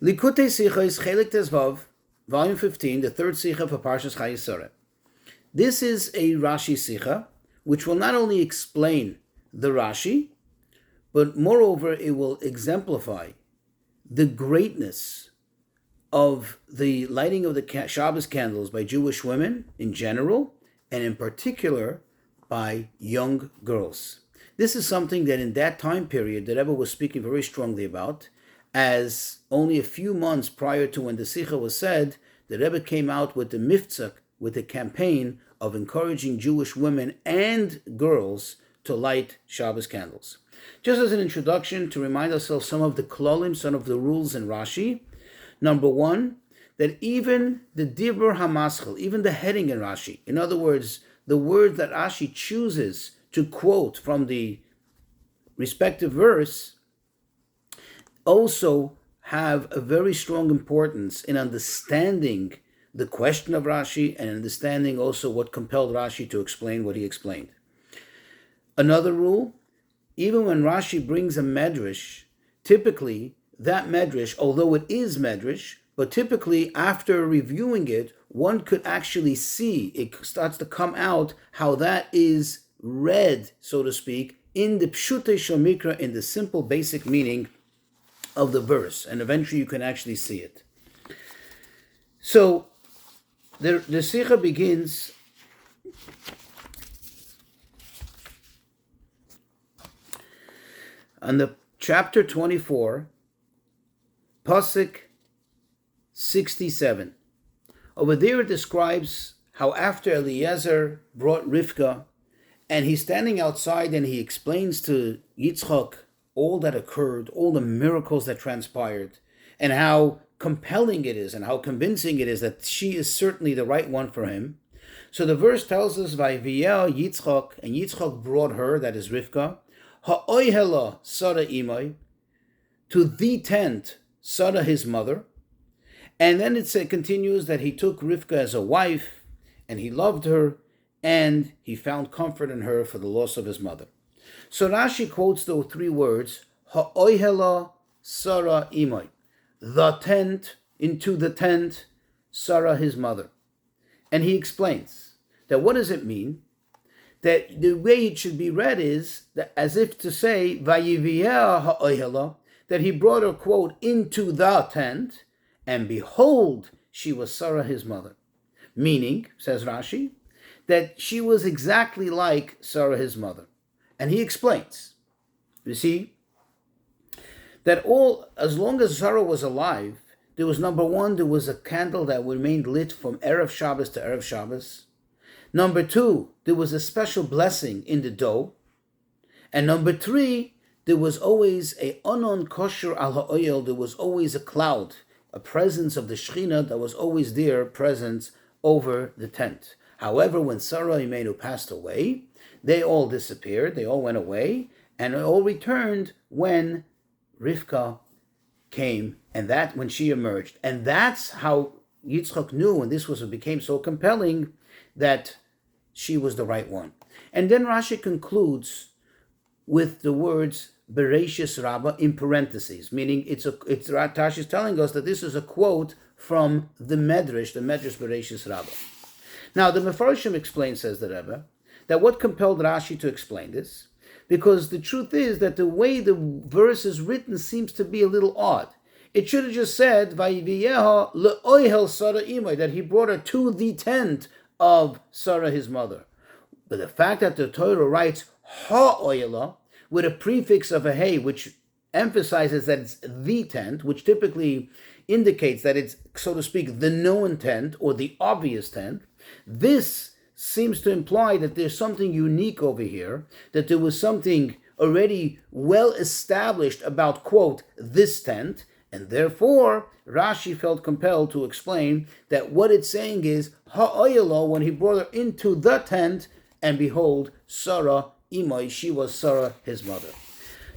Likutei Sichos, Chelik Tezvav, Volume 15, the third Sicha for Parshas Chaye. This is a Rashi Sicha, which will not only explain the Rashi, but moreover, it will exemplify the greatness of the lighting of the Shabbos candles by Jewish women in general, and in particular by young girls. This is something that in that time period the Rebbe was speaking very strongly about, as only a few months prior to when the Sicha was said, the Rebbe came out with the miftzak, with a campaign of encouraging Jewish women and girls to light Shabbos candles. Just as an introduction, to remind ourselves some of the klolim, some of the rules in Rashi. Number one, that even the dibur hamaschel, even the heading in Rashi, in other words, the word that Rashi chooses to quote from the respective verse, also have a very strong importance in understanding the question of Rashi and understanding also what compelled Rashi to explain what he explained. Another rule, even when Rashi brings a medrash, typically that medrash, although it is medrash, but typically after reviewing it, one could actually see, it starts to come out how that is read, so to speak, in the pshutei shel mikra, in the simple basic meaning of the verse, and eventually you can actually see it. So the Sicha begins on the chapter 24, Pasuk 67. Over there it describes how after Eliezer brought Rivka, and he's standing outside and he explains to Yitzchak all that occurred, all the miracles that transpired, and how compelling it is and how convincing it is that she is certainly the right one for him. So the verse tells us, Vayiviyah Yitzchak, and Yitzchak brought her, that is Rivka, Ha'oihela Sarah imay, to the tent, Sarah his mother. And then it continues that he took Rivka as a wife, and he loved her, and he found comfort in her for the loss of his mother. So Rashi quotes those three words, Ha'oihela Sarah imay, the tent, into the tent, Sarah his mother. And he explains that what does it mean? That the way it should be read is that as if to say, Vayiviyah ha'oihela, that he brought her, quote, into the tent, and behold, she was Sarah his mother. Meaning, says Rashi, that she was exactly like Sarah his mother. And he explains, you see, that as long as Sarah was alive, there was number one, there was a candle that remained lit from Erev Shabbos to Erev Shabbos. Number two, there was a special blessing in the dough. And number three, there was always a anon kosher al ha'oyel, there was always a cloud, a presence of the Shekhinah that was always there, presence over the tent. However, when Sarah Imenu passed away, they all disappeared, they all went away, and it all returned when Rivka came, and that when she emerged. And that's how Yitzchak knew, and this was what became so compelling, that she was the right one. And then Rashi concludes with the words Bereshis Rabbah in parentheses, meaning Rashi is telling us that this is a quote from the Medrash Bereshis Rabbah. Now the Mefarshim explains, says the Rebbe, that what compelled Rashi to explain this, because the truth is that the way the verse is written seems to be a little odd. It should have just said, Vayiviyeha le'oihel Sarah imay, that he brought her to the tent of Sarah his mother. But the fact that the Torah writes ha'oihela with a prefix of a hey, which emphasizes that it's the tent, which typically indicates that it's, so to speak, the known tent or the obvious tent, this seems to imply that there's something unique over here, that there was something already well established about, quote, this tent, and therefore Rashi felt compelled to explain that what it's saying is ha'oyelo, when he brought her into the tent, and behold, Sarah imay, she was Sarah his mother.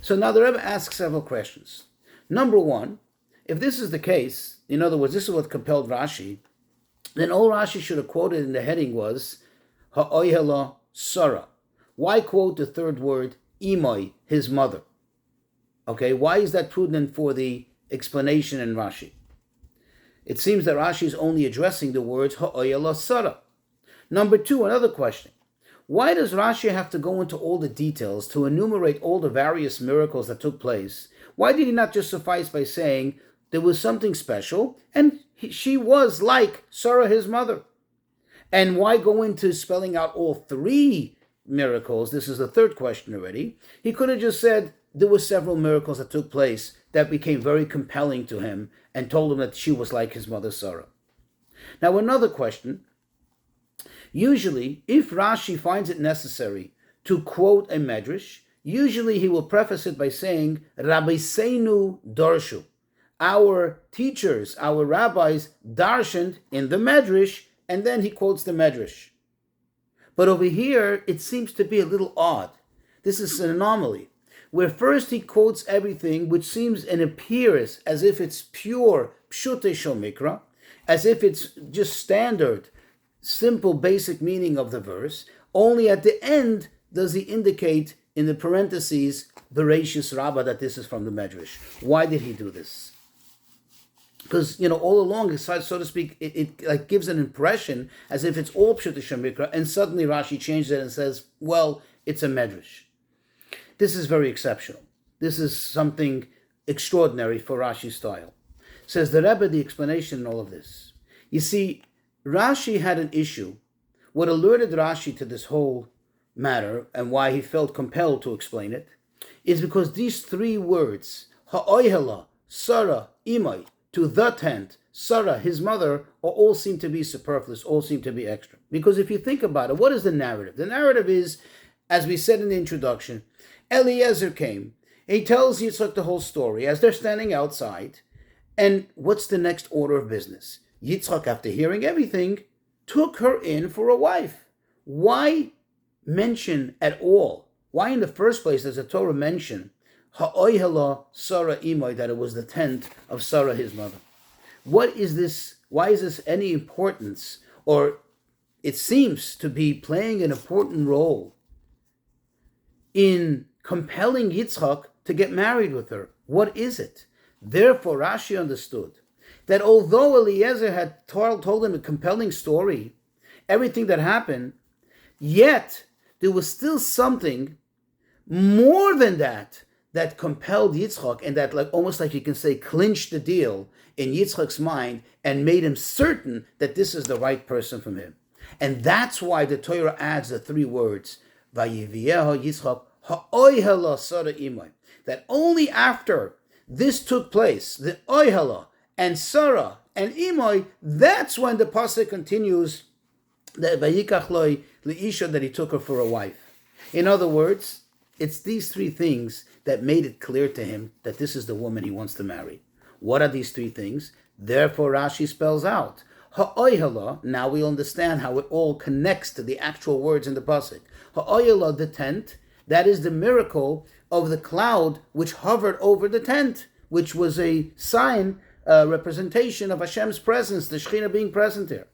So now the Rebbe asks several questions. Number one, if this is the case, in other words, this is what compelled Rashi, then all Rashi should have quoted in the heading was ha'oihela Sarah. Why quote the third word, imay, his mother? Okay, why is that prudent for the explanation in Rashi. It seems that Rashi is only addressing the words ha'oyala Sarah. Number two, another question. Why does Rashi have to go into all the details to enumerate all the various miracles that took place? Why did he not just suffice by saying there was something special and she was like Sarah, his mother? And why go into spelling out all three miracles? This is the third question already. He could have just said there were several miracles that took place that became very compelling to him and told him that she was like his mother Sarah. Now another question. Usually, if Rashi finds it necessary to quote a medrash, usually he will preface it by saying, Rabbi Seinu Darshu. Our teachers, our rabbis, darshaned in the medrash, and then he quotes the medrash. But over here, it seems to be a little odd. This is an anomaly, where first he quotes everything which seems and appears as if it's pure pshutei shel mikra, as if it's just standard, simple, basic meaning of the verse. Only at the end does he indicate in the parentheses, Bereshis Rabbah, that this is from the Medrash. Why did he do this? Because, all along, so to speak, it like gives an impression as if it's all Pshut Shemikra, and suddenly Rashi changes it and says, well, it's a Medrash. This is very exceptional. This is something extraordinary for Rashi's style. Says the Rebbe, the explanation in all of this. You see, Rashi had an issue. What alerted Rashi to this whole matter and why he felt compelled to explain it is because these three words, ha'oihela, Sarah, imai, to the tent, Sarah, his mother, all seem to be superfluous, all seem to be extra. Because if you think about it, what is the narrative? The narrative is, as we said in the introduction, Eliezer came. He tells Yitzchak the whole story as they're standing outside. And what's the next order of business? Yitzchak, after hearing everything, took her in for a wife. Why mention at all? Why in the first place does the Torah mention ha'oihela Sarah imai, that it was the tent of Sarah, his mother? What is this? Why is this any importance? Or it seems to be playing an important role in compelling Yitzchak to get married with her. What is it? Therefore, Rashi understood that although Eliezer had told him a compelling story, everything that happened, yet there was still something more than that that compelled Yitzchak, and that almost like you can say clinched the deal in Yitzchak's mind and made him certain that this is the right person from him. And that's why the Torah adds the three words, Vayivieha Yitzchak ha'oihela Sarah imai, that only after this took place, the oihela and Sarah and imai, that's when the pasuk continues that vayikach loi leisha, that he took her for a wife. In other words, it's these three things that made it clear to him that this is the woman he wants to marry. What are these three things? Therefore, Rashi spells out ha'oihela. Now we understand how it all connects to the actual words in the pasuk. Ha'oihela, the tent. That is the miracle of the cloud which hovered over the tent, which was a sign, representation of Hashem's presence, the Shekhinah being present here.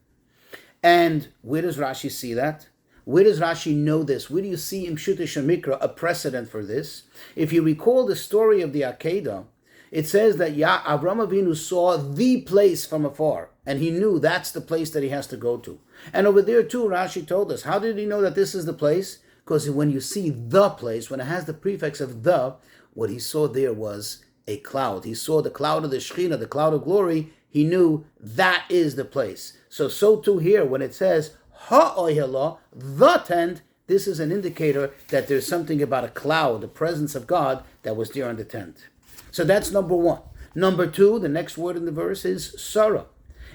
And where does Rashi see that? Where does Rashi know this? Where do you see in Pshutei Shemikra a precedent for this? If you recall the story of the Akedah, it says that Avram Avinu saw the place from afar, and he knew that's the place that he has to go to. And over there too, Rashi told us, how did he know that this is the place? Because when you see the place, when it has the prefix of the, what he saw there was a cloud. He saw the cloud of the Shekhinah, the cloud of glory. He knew that is the place. So too here, when it says ha'oihela, the tent, this is an indicator that there's something about a cloud, the presence of God, that was there on the tent. So that's number one. Number two, the next word in the verse is Sarah.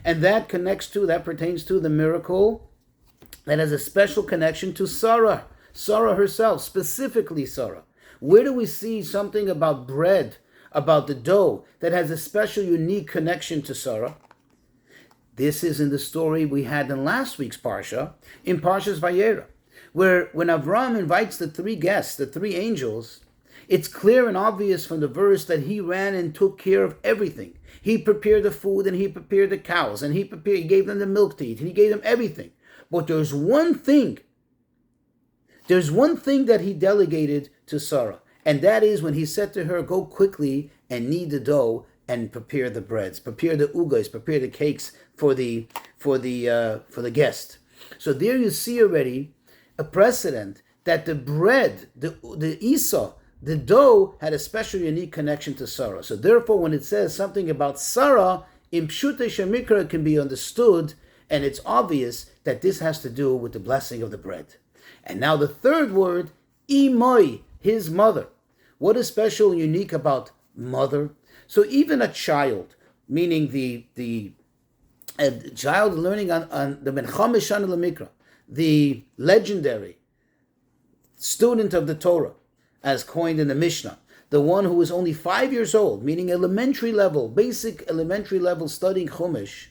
And that pertains to the miracle that has a special connection to Sarah. Sarah herself, specifically Sarah. Where do we see something about bread, about the dough, that has a special, unique connection to Sarah? This is in the story we had in last week's Parsha, in Parshas Vayera, where when Avram invites the three guests, the three angels, it's clear and obvious from the verse that he ran and took care of everything. He prepared the food, and he prepared the cows, and he gave them the milk to eat, and he gave them everything. But there's one thing that he delegated to Sarah, and that is when he said to her, go quickly and knead the dough and prepare the breads, prepare the ugos, prepare the cakes for the guest. So there you see already a precedent that the bread, the isa, the dough had a special unique connection to Sarah. So therefore, when it says something about Sarah, in Pshutei Shemikra it can be understood, and it's obvious that this has to do with the blessing of the bread. And now the third word, Imoi, his mother. What is special and unique about mother? So even a child, meaning the child learning on the Ben Chamesh Shana L'Mikra, the legendary student of the Torah, as coined in the Mishnah, the one who is only 5 years old, meaning elementary level, basic elementary level studying Chumash,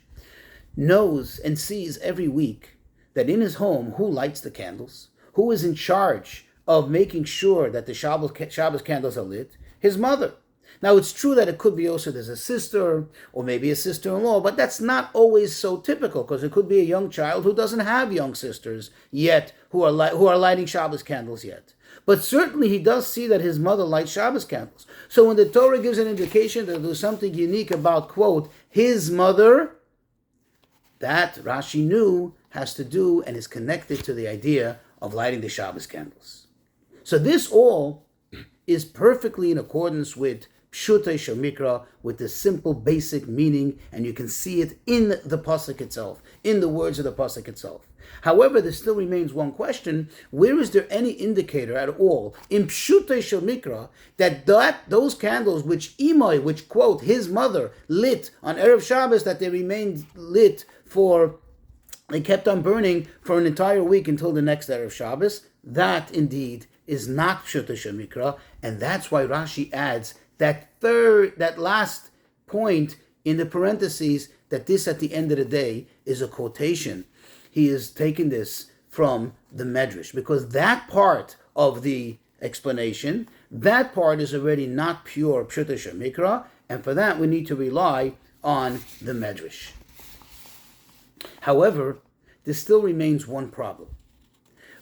knows and sees every week that in his home, who lights the candles, who is in charge of making sure that the Shabbos candles are lit? His mother. Now, it's true that it could be also there's a sister or maybe a sister-in-law, but that's not always so typical, because it could be a young child who doesn't have young sisters yet, who are lighting Shabbos candles yet. But certainly he does see that his mother lights Shabbos candles. So when the Torah gives an indication that there's something unique about, quote, his mother, that Rashi knew has to do and is connected to the idea of lighting the Shabbos candles. So this all is perfectly in accordance with Pshutei Shemikra, with the simple basic meaning, and you can see it in the pasuk itself, in the words of the pasuk itself. However, there still remains one question: where is there any indicator at all in Pshutei Shemikra that those candles which Imai, which quote his mother, lit on Erev Shabbos, that they remained lit they kept on burning for an entire week until the next Erev Shabbos? That indeed is not Pshutei Shemikra, and that's why Rashi adds that last point in the parentheses, that this at the end of the day is a quotation. He is taking this from the Medrash, because that part of the explanation, that part is already not pure Pshutei Shemikra, and for that we need to rely on the Medrash. However, there still remains one problem.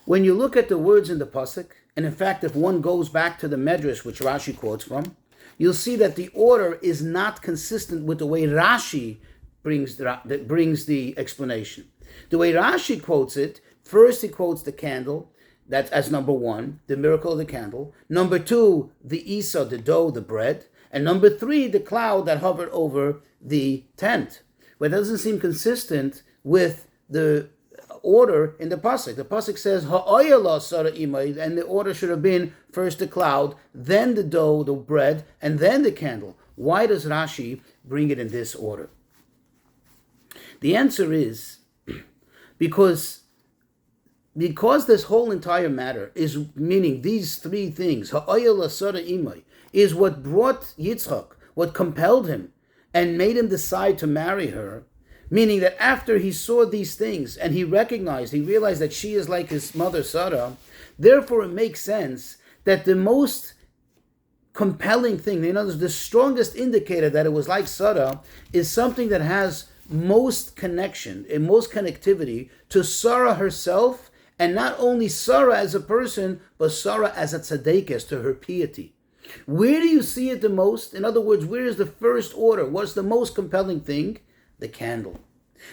When you look at the words in the pasuk, and in fact if one goes back to the Medrash which Rashi quotes from, you'll see that the order is not consistent with the way Rashi brings the explanation. The way Rashi quotes it, first he quotes the candle, that's as number one, the miracle of the candle. Number two, the isa, the dough, the bread. And number three, the cloud that hovered over the tent. But it doesn't seem consistent with the order in the pasuk. The pasuk says ha'ayala sara imay, and the order should have been first the cloud, then the dough, the bread, and then the candle. Why does Rashi bring it in this order? The answer is because this whole entire matter is meaning these three things, ha'ayala sara imay, is what brought Yitzchak, what compelled him and made him decide to marry her. Meaning that after he saw these things and he realized that she is like his mother Sarah, therefore it makes sense that the most compelling thing, in other words, the strongest indicator that it was like Sarah, is something that has most connection and most connectivity to Sarah herself, and not only Sarah as a person, but Sarah as a tzaddikus, to her piety. Where do you see it the most? In other words, where is the first order? What's the most compelling thing? The candle.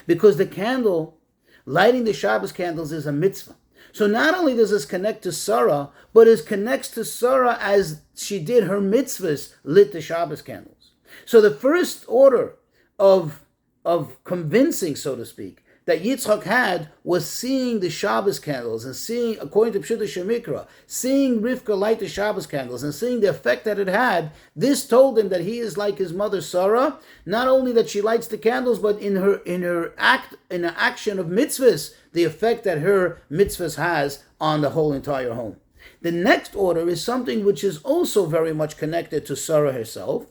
Because the candle, lighting the Shabbos candles, is a mitzvah. So not only does this connect to Sarah, but it connects to Sarah as she did her mitzvahs, lit the Shabbos candles. So the first order of convincing, so to speak, that Yitzchak had was seeing the Shabbos candles and seeing, according to Pshutei Shemikra, seeing Rivka light the Shabbos candles and seeing the effect that it had. This told him that he is like his mother Sarah, not only that she lights the candles, but in the action of mitzvahs, the effect that her mitzvahs has on the whole entire home. The next order is something which is also very much connected to Sarah herself,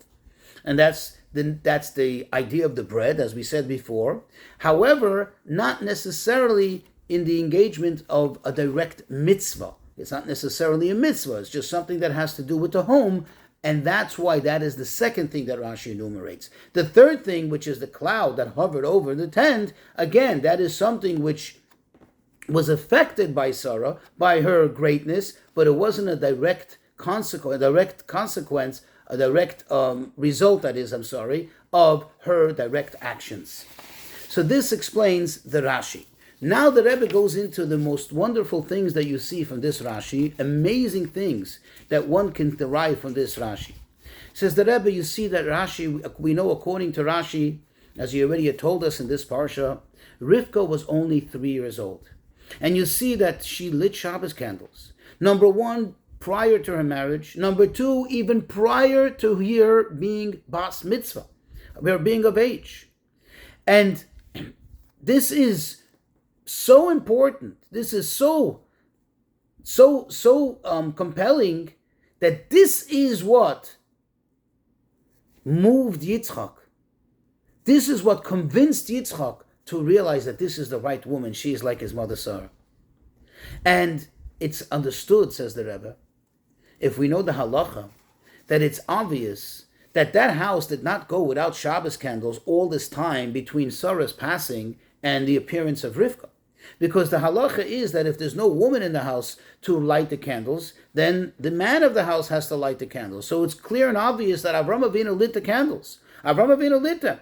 and that's the idea of the bread, as we said before. However, not necessarily in the engagement of a direct mitzvah. It's not necessarily a mitzvah. It's just something that has to do with the home, and that's why that is the second thing that Rashi enumerates. The third thing, which is the cloud that hovered over the tent, again, that is something which was affected by Sarah, by her greatness, but it wasn't a direct consequence result, of her direct actions. So this explains the Rashi. Now the Rebbe goes into the most wonderful things that you see from this Rashi, amazing things that one can derive from this Rashi. Says the Rebbe, you see that Rashi, we know according to Rashi, as he already had told us in this parsha, Rivka was only 3 years old. And you see that she lit Shabbos candles. Number 1, prior to her marriage. Number 2, even prior to her being bas mitzvah, her being of age. And this is so important. This is so compelling that this is what moved Yitzchak. This is what convinced Yitzchak to realize that this is the right woman. She is like his mother Sarah. And it's understood, says the Rebbe, if we know the halacha, that it's obvious that that house did not go without Shabbos candles all this time between Sarah's passing and the appearance of Rivka. Because the halacha is that if there's no woman in the house to light the candles, then the man of the house has to light the candles. So it's clear and obvious that Avram Avinu lit the candles. Avram Avinu lit them.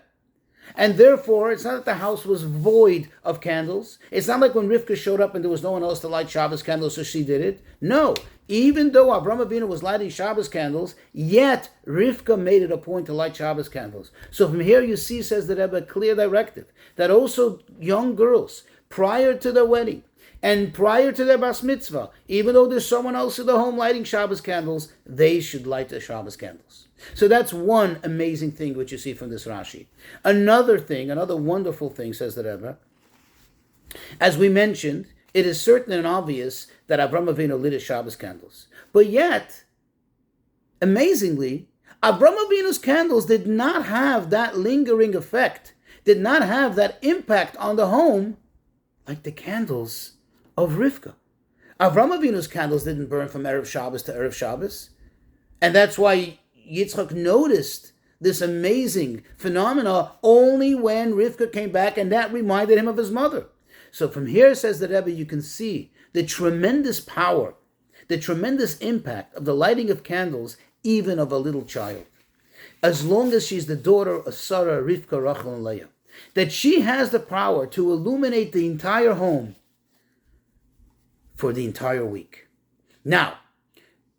And therefore, it's not that the house was void of candles. It's not like when Rivka showed up and there was no one else to light Shabbos candles, so she did it. No. Even though Avram Avinu was lighting Shabbos candles, yet Rivka made it a point to light Shabbos candles. So from here you see, says the Rebbe, a clear directive that also young girls, prior to their wedding and prior to their bas mitzvah, even though there's someone else in the home lighting Shabbos candles, they should light the Shabbos candles. So that's one amazing thing which you see from this Rashi. Another wonderful thing, says the Rebbe, as we mentioned, it is certain and obvious that Avram Avinu lit his Shabbos candles. But yet, amazingly, Avram Avinu's candles did not have that lingering effect, did not have that impact on the home like the candles of Rivka. Avram Avinu's candles didn't burn from Erev Shabbos to Erev Shabbos. And that's why Yitzchak noticed this amazing phenomena only when Rivka came back, and that reminded him of his mother. So from here, says the Rebbe, you can see the tremendous power, the tremendous impact of the lighting of candles, even of a little child. As long as she's the daughter of Sarah, Rivka, Rachel, and Leah, that she has the power to illuminate the entire home for the entire week. Now,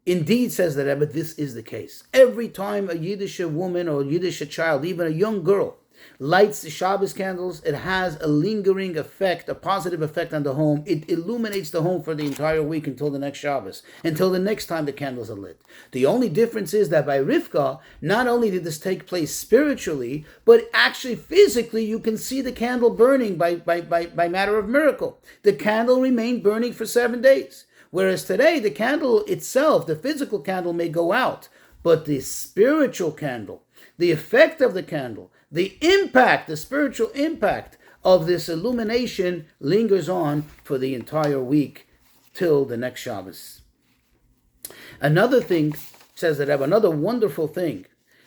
indeed, says the Rebbe, this is the case. Every time a Yiddish woman or a Yiddish child, even a young girl, lights the Shabbos candles, it has a lingering effect, a positive effect on the home. It illuminates the home for the entire week until the next Shabbos, until the next time the candles are lit. The only difference is that by Rivka, not only did this take place spiritually, but actually physically you can see the candle burning by matter of miracle. The candle remained burning for 7 days. Whereas today, the candle itself, the physical candle may go out, but the spiritual candle, the effect of the candle, the impact, the spiritual impact of this illumination lingers on for the entire week till the next Shabbos. Another thing, says the Rebbe, another wonderful thing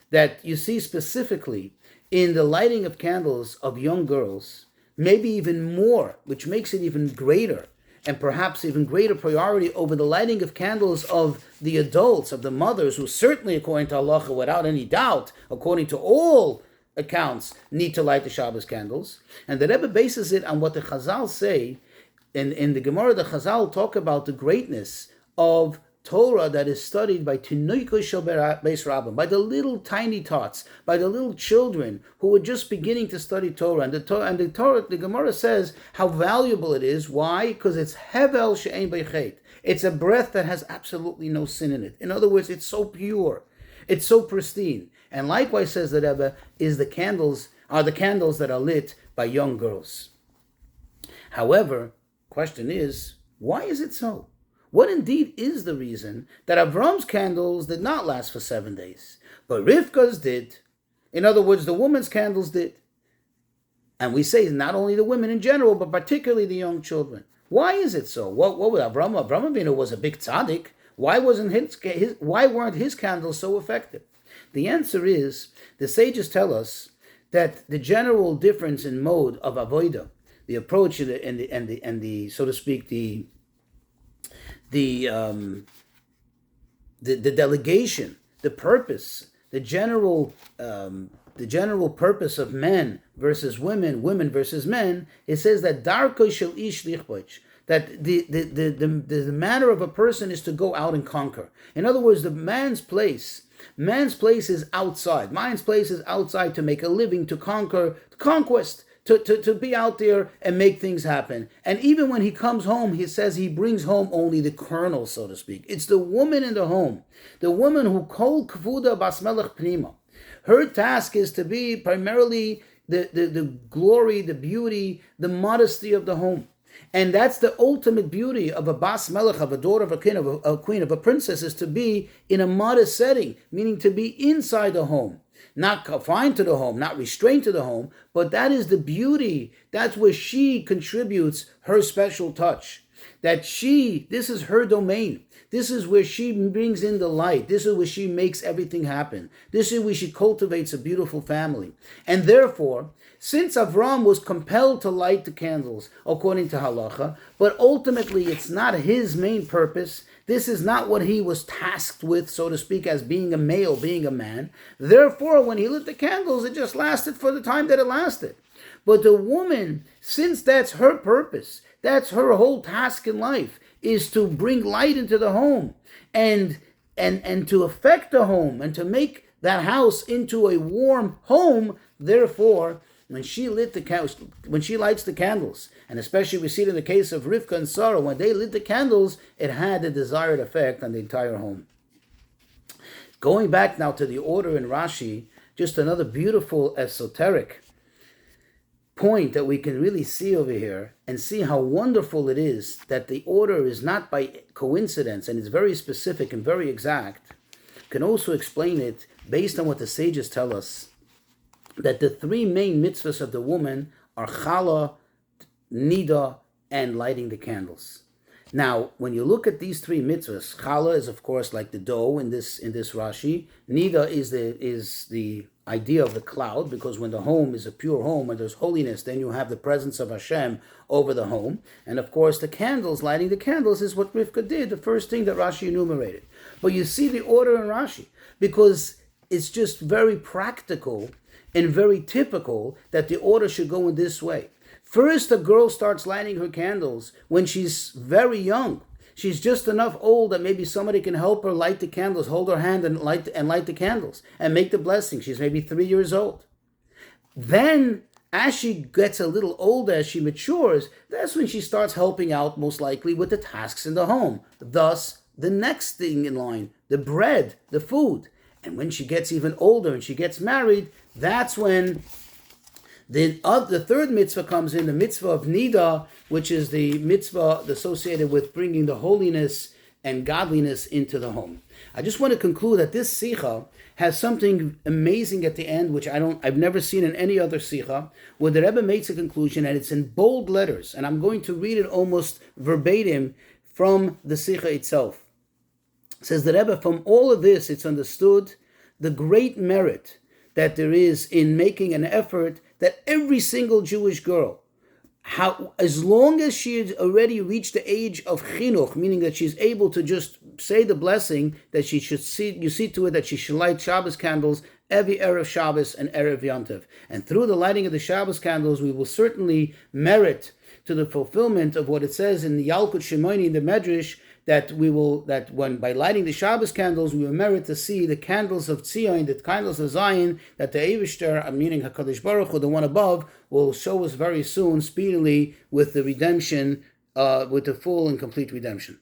that you see specifically in the lighting of candles of young girls, maybe even more, which makes it even greater, and perhaps even greater priority over the lighting of candles of the adults, of the mothers, who certainly, according to halacha, without any doubt, according to all accounts, need to light the Shabbos candles. And the Rebbe bases it on what the Chazal say. In the Gemara, the Chazal talk about the greatness of Torah that is studied by Tinuikos Shel Beis Rabbim, by the little tiny tots, by the little children who are just beginning to study Torah. And the Gemara says how valuable it is. Why? Because it's Hevel She'ein Beichet. It's a breath that has absolutely no sin in it. In other words, it's so pure, it's so pristine. And likewise, says the Rebbe, the candles that are lit by young girls. However, question is, why is it so? What indeed is the reason that Avram's candles did not last for 7 days, but Rivka's did? In other words, the woman's candles did. And we say not only the women in general, but particularly the young children. Why is it so? What with Avram? Avram Avinu was a big tzaddik. Why weren't his candles so effective? The answer is, the sages tell us that the general difference in mode of avodah, the approach and the so to speak, the delegation, the purpose the general purpose of men versus women, women versus men, it says that darko shel ish lichboich, that the manner of a person is to go out and conquer. In other words, the man's place is outside. Man's place is outside to make a living, to conquer, conquest, to be out there and make things happen. And even when he comes home, he says he brings home only the kernel, so to speak. It's the woman in the home, the woman who kol kvuda bas melech pnima. Her task is to be primarily the glory, the beauty, the modesty of the home. And that's the ultimate beauty of a bas melech, of a daughter of a king, of a princess, is to be in a modest setting, meaning to be inside the home. Not confined to the home, not restrained to the home, but that is the beauty. That's where she contributes her special touch. This is her domain. This is where she brings in the light. This is where she makes everything happen. This is where she cultivates a beautiful family. And therefore, since Avram was compelled to light the candles according to halacha, but ultimately it's not his main purpose, this is not what he was tasked with, so to speak, as being a male, being a man. Therefore, when he lit the candles, it just lasted for the time that it lasted. But the woman, since that's her purpose, that's her whole task in life, is to bring light into the home and to affect the home and to make that house into a warm home. Therefore, when she lights the candles, and especially we see it in the case of Rivka and Sarah, when they lit the candles, it had the desired effect on the entire home. Going back now to the order in Rashi, just another beautiful esoteric point that we can really see over here and see how wonderful it is that the order is not by coincidence and it's very specific and very exact. Can also explain it based on what the sages tell us, that the three main mitzvahs of the woman are chala, nida, and lighting the candles. Now, when you look at these three mitzvahs, chala is of course like the dough in this Rashi. Nida is the idea of the cloud, because when the home is a pure home and there's holiness, then you have the presence of Hashem over the home. And of course, the candles, lighting the candles, is what Rivka did, the first thing that Rashi enumerated. But you see the order in Rashi, because it's just very practical and very typical that the order should go in this way. First, a girl starts lighting her candles when she's very young. She's just enough old that maybe somebody can help her light the candles, hold her hand and light the candles and make the blessing. She's maybe 3 years old. Then, as she gets a little older, as she matures, that's when she starts helping out, most likely, with the tasks in the home. Thus, the next thing in line, the bread, the food. And when she gets even older and she gets married, that's when the third mitzvah comes in, the mitzvah of nida, which is the mitzvah associated with bringing the holiness and godliness into the home. I just want to conclude that this sicha has something amazing at the end, which I've never seen in any other sicha, where the Rebbe makes a conclusion, and it's in bold letters, and I'm going to read it almost verbatim from the sicha itself. It says the Rebbe, from all of this, it's understood the great merit that there is in making an effort that every single Jewish girl, as long as she has already reached the age of chinuch, meaning that she's able to just say the blessing, that you see to it that she should light Shabbos candles every Erev Shabbos and Erev Yontiv. And through the lighting of the Shabbos candles, we will certainly merit to the fulfillment of what it says in the Yalkut Shimoni in the Medrash, that when by lighting the Shabbos candles, we will merit to see the candles of Tzion, the candles of Zion, that the Eivishter, meaning HaKadosh Baruch Hu, the one above, will show us very soon, speedily, with the redemption, with the full and complete redemption.